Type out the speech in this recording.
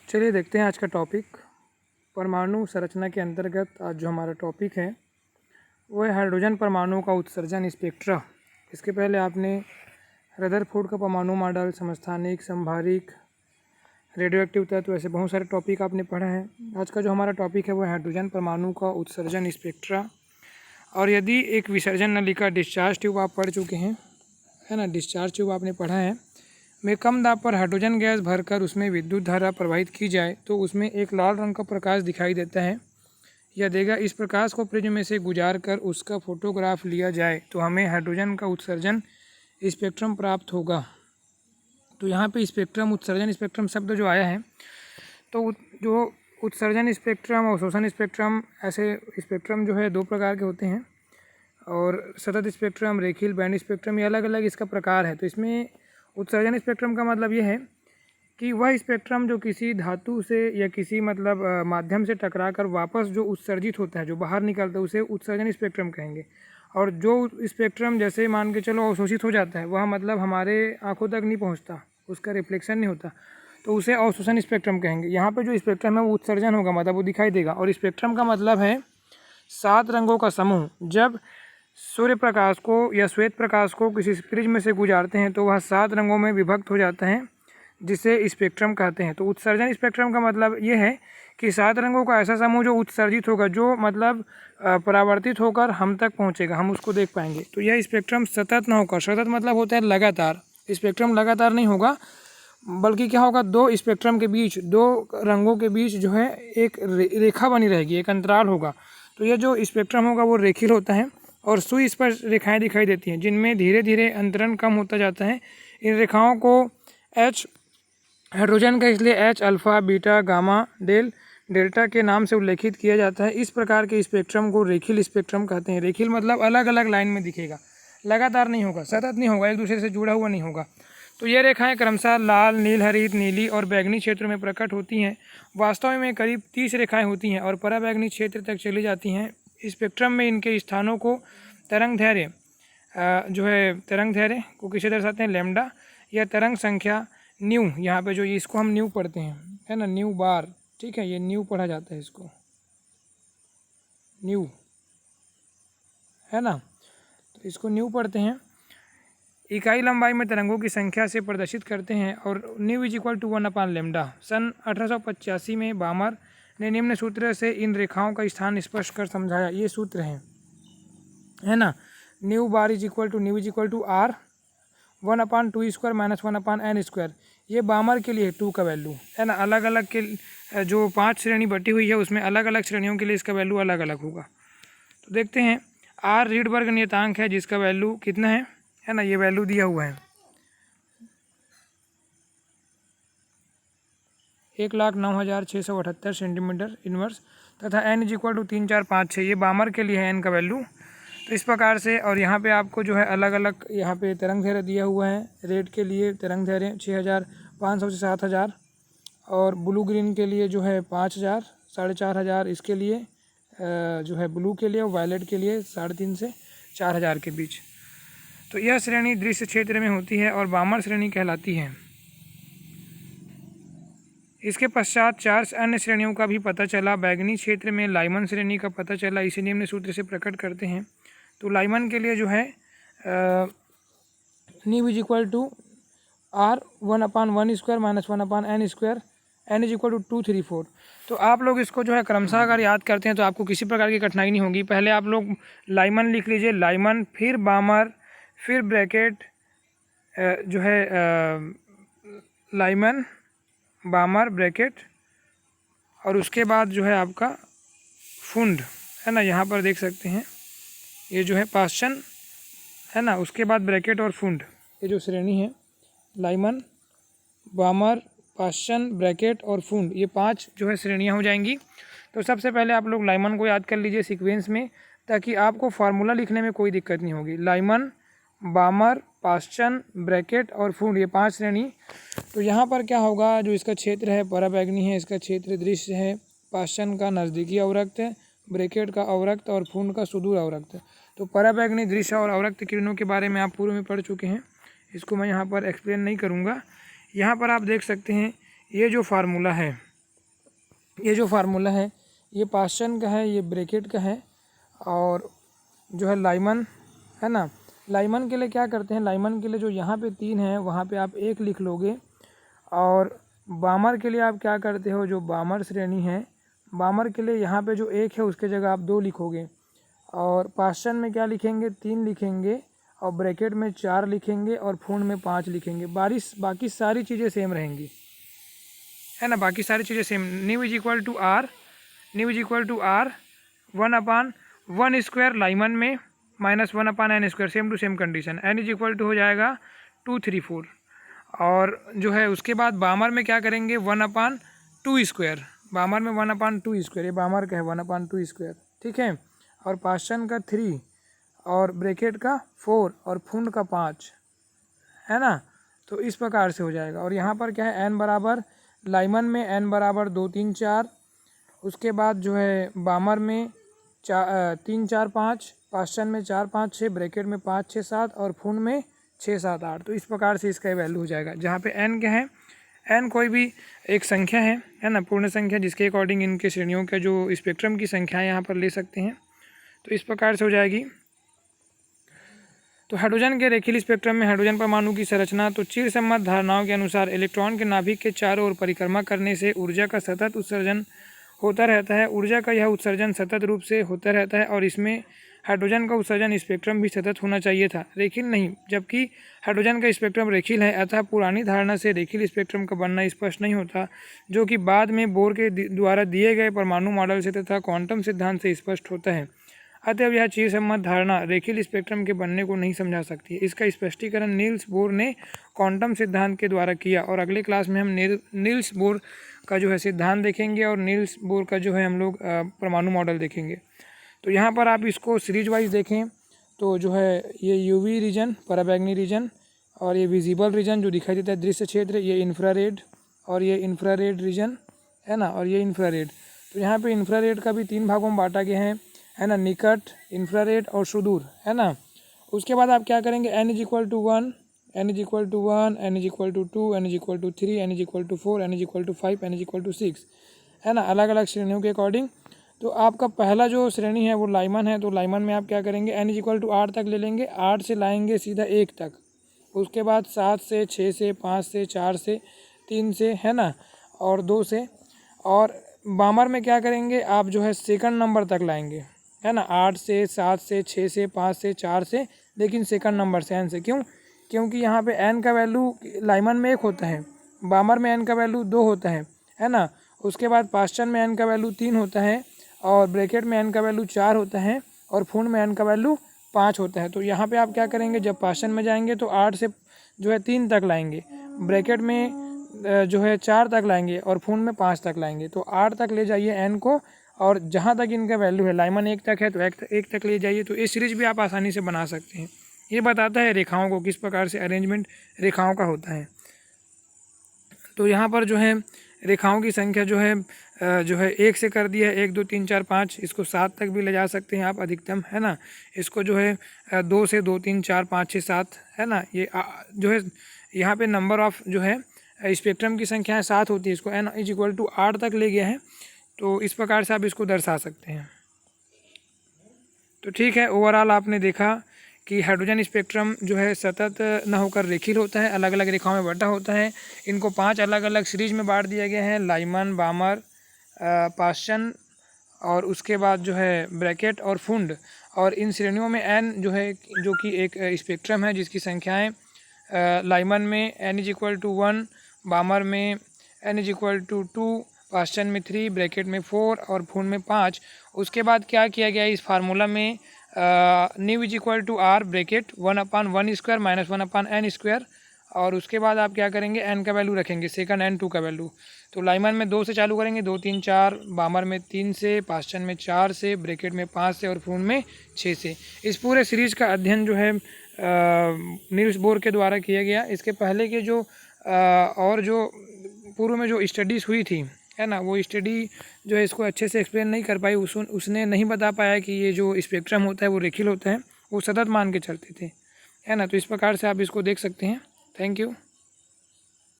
चलिए देखते हैं आज का टॉपिक। परमाणु संरचना के अंतर्गत आज जो हमारा टॉपिक है वो है हाइड्रोजन परमाणु का उत्सर्जन स्पेक्ट्रा। इसके पहले आपने रदरफोर्ड का परमाणु मॉडल, समस्थानिक, संभारिक, रेडियो एक्टिव तत्व, ऐसे बहुत सारे टॉपिक आपने पढ़ा है। आज का जो हमारा टॉपिक है वो है हाइड्रोजन परमाणु का उत्सर्जन स्पेक्ट्रा। और यदि एक विसर्जन नलिका डिस्चार्ज ट्यूब आप पढ़ चुके हैं, है ना, डिस्चार्ज ट्यूब आपने पढ़ा है, में कम दाब पर हाइड्रोजन गैस भरकर उसमें विद्युत धारा प्रवाहित की जाए तो उसमें एक लाल रंग का प्रकाश दिखाई देता है या देगा। इस प्रकाश को प्रिज्म में से गुजार कर उसका फोटोग्राफ लिया जाए तो हमें हाइड्रोजन का उत्सर्जन स्पेक्ट्रम प्राप्त होगा। तो यहाँ पे स्पेक्ट्रम, उत्सर्जन स्पेक्ट्रम शब्द जो आया है, तो जो उत्सर्जन स्पेक्ट्रम और शोषण स्पेक्ट्रम, ऐसे स्पेक्ट्रम जो है दो प्रकार के होते हैं। और सतत स्पेक्ट्रम, रेखीय बैंड स्पेक्ट्रम, ये अलग अलग इसका प्रकार है। तो इसमें उत्सर्जन स्पेक्ट्रम का मतलब ये है कि वह स्पेक्ट्रम जो किसी धातु से या किसी माध्यम से टकराकर वापस जो उत्सर्जित होता है, जो बाहर निकलता है, उसे उत्सर्जन स्पेक्ट्रम कहेंगे। और जो स्पेक्ट्रम जैसे मान के चलो अवशोषित हो जाता है, वह मतलब हमारे आंखों तक नहीं पहुंचता, उसका रिफ्लेक्शन नहीं होता, तो उसे अवशोषण स्पेक्ट्रम कहेंगे। यहाँ पे जो स्पेक्ट्रम है वो उत्सर्जन होगा, मतलब वो दिखाई देगा। और स्पेक्ट्रम का मतलब है 7 रंगों का समूह। जब सूर्य प्रकाश को या श्वेत प्रकाश को किसी प्रिज्म से गुजारते हैं तो वह 7 रंगों में विभक्त हो जाता है, जिसे स्पेक्ट्रम कहते हैं। तो उत्सर्जन स्पेक्ट्रम का मतलब ये है कि 7 रंगों का ऐसा समूह जो उत्सर्जित होगा, जो मतलब परावर्तित होकर हम तक पहुंचेगा, हम उसको देख पाएंगे। तो यह स्पेक्ट्रम सतत ना होकर, सतत मतलब होता है लगातार, स्पेक्ट्रम लगातार नहीं होगा, बल्कि क्या होगा, 2 स्पेक्ट्रम के बीच, 2 रंगों के बीच जो है एक रेखा बनी रहेगी, एक अंतराल होगा। तो यह जो स्पेक्ट्रम होगा वो रेखीय होता है और सुस्पष्ट रेखाएं दिखाई देती हैं, जिनमें धीरे धीरे अंतरण कम होता जाता है। इन रेखाओं को H, हाइड्रोजन का इसलिए H, alpha, beta, gamma, delta के नाम से उल्लेखित किया जाता है। इस प्रकार के स्पेक्ट्रम को रेखीय स्पेक्ट्रम कहते हैं। रेखीय मतलब अलग अलग लाइन में दिखेगा, लगातार नहीं होगा, सतत नहीं होगा, एक दूसरे से जुड़ा हुआ नहीं होगा। तो ये रेखाएं क्रमशः लाल, नील, हरित, नीली और बैगनी क्षेत्रों में प्रकट होती हैं। वास्तव में करीब 30 रेखाएं होती हैं और पराबैगनी क्षेत्र तक चली जाती हैं। स्पेक्ट्रम में इनके स्थानों को तरंग दैर्घ्य तरंग दैर्घ्य को किसे दर्शाते हैं, लैम्डा, या तरंग संख्या न्यू। यहाँ पे जो इसको हम न्यू पढ़ते हैं, है ना, न्यू बार, ठीक है, ये न्यू पढ़ा जाता है, इसको न्यू, है ना, तो इसको न्यू पढ़ते हैं। इकाई लंबाई में तरंगों की संख्या से प्रदर्शित करते हैं। और न्यू इज इक्वल टू 1/λ। सन 1885 में बामर ने निम्न सूत्र से इन रेखाओं का स्थान स्पष्ट कर समझाया। ये सूत्र है ना, nu bar is equal to R 1/2² - 1/n²। ये बामर के लिए 2 का वैल्यू है ना। अलग अलग के जो 5 श्रेणी बटी हुई है उसमें अलग अलग श्रेणियों के लिए इसका वैल्यू अलग अलग होगा। तो देखते हैं, आर रीडबर्ग नियतांक है जिसका वैल्यू कितना है ना, ये वैल्यू दिया हुआ है 1,09,678 सेंटीमीटर इनवर्स, तथा n इज इक्वल टू 3, 4, 5, 6, ये बामर के लिए है n का वैल्यू। तो इस प्रकार से, और यहाँ पे आपको जो है अलग अलग यहाँ पे तरंग दैर्घ्य दिया हुआ है। रेड के लिए तरंग दैर्घ्य 6,500 से 7,000, और ब्लू ग्रीन के लिए जो है 5,000, 4,500 इसके लिए जो है ब्लू के लिए, और वायलेट के लिए 3,500 से 4,000 के बीच। तो यह श्रेणी दृश्य क्षेत्र में होती है और बामर श्रेणी कहलाती है। इसके पश्चात 4 अन्य श्रेणियों का भी पता चला। बैगनी क्षेत्र में लाइमन श्रेणी का पता चला, इसे निम्न सूत्र से प्रकट करते हैं। तो लाइमन के लिए जो है nu is equal to R 1/1² - 1/n², n is equal to 2, 3, 4। तो आप लोग इसको जो है क्रमशः अगर याद करते हैं तो आपको किसी प्रकार की कठिनाई नहीं होगी। पहले आप लोग लाइमन लिख लीजिए, लाइमन, फिर बामर, फिर ब्रैकेट जो है लाइमन, बामर, ब्रैकेट, और उसके बाद जो है आपका फुंड, है ना, यहाँ पर देख सकते हैं, ये जो है पाश्चन, है ना, उसके बाद ब्रैकेट और फुंड, ये जो श्रेणी है, लाइमन, बामर, पाश्चन, ब्रैकेट और फुंड, ये 5 जो है श्रेणियाँ हो जाएंगी। तो सबसे पहले आप लोग लाइमन को याद कर लीजिए सीक्वेंस में, ताकि आपको फार्मूला लिखने में कोई दिक्कत नहीं होगी। लाइमन, बामर, पाश्चन, ब्रैकेट और फुंड, ये 5 श्रेणी। तो यहाँ पर क्या होगा, जो इसका क्षेत्र है पराबैगनी है, इसका क्षेत्र दृश्य है, पाश्चन का नज़दीकी अवरक्त है, ब्रैकेट का अवरक्त और फुंड का सुदूर अवरक्त है। तो पराबैगनी, दृश्य और अवरक्त किरणों के बारे में आप पूर्व में पढ़ चुके हैं, इसको मैं यहाँ पर एक्सप्लेन नहीं करूँगा। यहाँ पर आप देख सकते हैं ये जो फार्मूला है, ये जो फार्मूला है ये पास्टन का है, ये ब्रैकेट का है, और जो है लाइमन है ना, लाइमन के लिए क्या करते हैं, लाइमन के लिए जो यहाँ पे 3 है वहाँ पे आप 1 लिख लोगे, और बामर के लिए आप क्या करते हो, जो बामर श्रेणी है बामर के लिए यहाँ पे जो 1 है उसके जगह आप 2 लिखोगे, और पास्टन में क्या लिखेंगे 3 लिखेंगे, और ब्रैकेट में 4 लिखेंगे, और फूंड में 5 लिखेंगे। बाकी सारी चीज़ें सेम रहेंगी, है ना, बाकी सारी चीज़ें same. Nu is equal to R 1/1 square Lyman में -1/n² same to same condition. n is equal to हो जाएगा 2, 3, 4। और जो है उसके बाद बामर में क्या करेंगे 1/2 स्क्वायर, बामर में 1/2 स्क्वायर, ये बामर का है 1/2 स्क्वायर, ठीक है। और पास्टन का 3, और ब्रैकेट का 4, और फुंड का 5, है ना। तो इस प्रकार से हो जाएगा। और यहाँ पर क्या है n बराबर, लाइमन में n बराबर 2, 3, 4, उसके बाद जो है बामर में 3, 4, 5, पास्टन में 4, 5, 6, ब्रैकेट में 5, 6, 7, और फुंड में 6, 7, 8। तो इस प्रकार से इसका वैल्यू हो जाएगा, जहाँ पे n क्या है, n कोई भी एक संख्या है ना, पूर्ण संख्या, जिसके अकॉर्डिंग इनके श्रेणियों का जो स्पेक्ट्रम की संख्या यहाँ पर ले सकते हैं। तो इस प्रकार से हो जाएगी। तो हाइड्रोजन के रेखीय स्पेक्ट्रम में हाइड्रोजन परमाणु की संरचना। तो चिरसम्मत धारणाओं के अनुसार इलेक्ट्रॉन के नाभिक के चारों ओर परिक्रमा करने से ऊर्जा का सतत उत्सर्जन होता रहता है। ऊर्जा का यह उत्सर्जन सतत रूप से होता रहता है, और इसमें हाइड्रोजन का उत्सर्जन स्पेक्ट्रम भी सतत होना चाहिए था, रेखीय नहीं। जबकि हाइड्रोजन का स्पेक्ट्रम रेखीय है, अतः पुरानी धारणा से रेखीय स्पेक्ट्रम का बनना स्पष्ट नहीं होता, जो कि बाद में बोर के द्वारा दिए गए परमाणु मॉडल से तथा क्वांटम सिद्धांत से स्पष्ट होता है। अतएव यह चिरसम्मत धारणा रेखीय स्पेक्ट्रम के बनने को नहीं समझा सकती है। इसका स्पष्टीकरण नील्स बोर ने क्वांटम सिद्धांत के द्वारा किया, और अगले क्लास में हम नील्स बोर का जो है सिद्धांत देखेंगे, और नील्स बोर का जो है हम लोग परमाणु मॉडल देखेंगे। तो यहाँ पर आप इसको सीरीज वाइज देखें तो जो है ये यूवी रीजन, पराबैंगनी रीजन, और ये विजिबल रीजन जो दिखाई देता है दृश्य क्षेत्र, ये इंफ्रारेड, और ये इंफ्रारेड रीजन, है ना, और ये इंफ्रारेड। तो यहाँ पे इंफ्रारेड का भी 3 भागों में बांटा गया है ना, निकट, इंफ्रारेड और सुदूर, है ना। उसके बाद आप क्या करेंगे, n is equal to 1, n is equal to 1, n is equal to 2, n is equal to 3, n is equal to 4, n is equal to 5, n is equal to 6, है ना, अलग अलग श्रेणियों के अकॉर्डिंग। तो आपका पहला जो श्रेणी है वो लाइमन है, तो लाइमन में आप क्या करेंगे, n इज इक्वल टू 8 तक ले लेंगे, 8 से लाएंगे सीधा 1 तक, उसके बाद 7 से, 6 से, 5 से, 4 से, 3 से, है ना, और 2 से। और बामर में क्या करेंगे आप, जो है सेकंड नंबर तक लाएंगे, है ना, 8 से, 7 से, 6 से, 5 से, 4 से, लेकिन सेकंड नंबर से n से। क्यों? क्योंकि यहाँ पे n का वैल्यू लाइमन में 1 होता है, बामर में n का वैल्यू 2 होता है ना। उसके बाद पास्टन में n का वैल्यू 3 होता है, और ब्रैकेट में n का वैल्यू 4 होता है, और फुंड में n का वैल्यू 5 होता है। तो यहाँ पे आप क्या करेंगे, जब पास्टन में जाएंगे तो 8 से जो है 3 तक लाएंगे, ब्रैकेट में जो है 4 तक लाएंगे, और फुंड में 5 तक लाएंगे। तो 8 तक ले जाइए n को, और जहाँ तक इनका वैल्यू है, लाइमन 1 तक है तो 1 तक ले जाइए। तो ये सीरीज भी आप आसानी से बना सकते हैं। ये बताता है रेखाओं को किस प्रकार से अरेंजमेंट रेखाओं का होता है। तो यहाँ पर जो है रेखाओं की संख्या जो है 1 से कर दिया है, 1, 2, 3, 4, 5, इसको 7 तक भी ले जा सकते हैं आप अधिकतम, है ना। इसको जो है 2 से 2, 3, 4, 5, 6, 7, है ना। ये जो है यहाँ पे नंबर ऑफ जो है स्पेक्ट्रम की संख्या 7 होती है, इसको n इज इक्वल टू 8 तक ले गया है। तो इस प्रकार से आप इसको दर्शा सकते हैं। तो ठीक है, ओवरऑल आपने देखा कि हाइड्रोजन स्पेक्ट्रम जो है सतत न होकर रेखीय होता है, अलग अलग रेखाओं में बटा होता है। इनको 5 अलग अलग सीरीज में बांट दिया गया है, लाइमन, बामर, पास्टन, और उसके बाद जो है ब्रैकेट और फुंड। और इन श्रेणियों में n जो है, जो कि एक स्पेक्ट्रम है जिसकी संख्याएँ लाइमन में n is equal to 1, Balmer में n is equal to 2, Paschen में 3, ब्रैकेट में 4, और फुंड में 5। उसके बाद क्या किया गया इस फार्मूला में, nu is equal to R bracket 1/1 square minus 1/n square. और उसके बाद आप क्या करेंगे, n का वैल्यू रखेंगे, सेकंड n 2 का वैल्यू। तो लाइमन में 2 से चालू करेंगे, 2, 3, 4, बामर में 3 से, पास्टन में 4 से, ब्रैकेट में 5 से, और फुंड में 6 से। इस पूरे सीरीज का अध्ययन जो है नील्स बोर के द्वारा किया गया। इसके पहले के जो और जो पूर्व में जो स्टडीज़ हुई थी, है ना, वो स्टडी जो है इसको अच्छे से एक्सप्लेन नहीं कर पाई। उसने नहीं बता पाया कि ये जो स्पेक्ट्रम होता है वो रेखीय होता है, वो सतत मान के चलते थे, है ना। तो इस प्रकार से आप इसको देख सकते हैं। Thank you.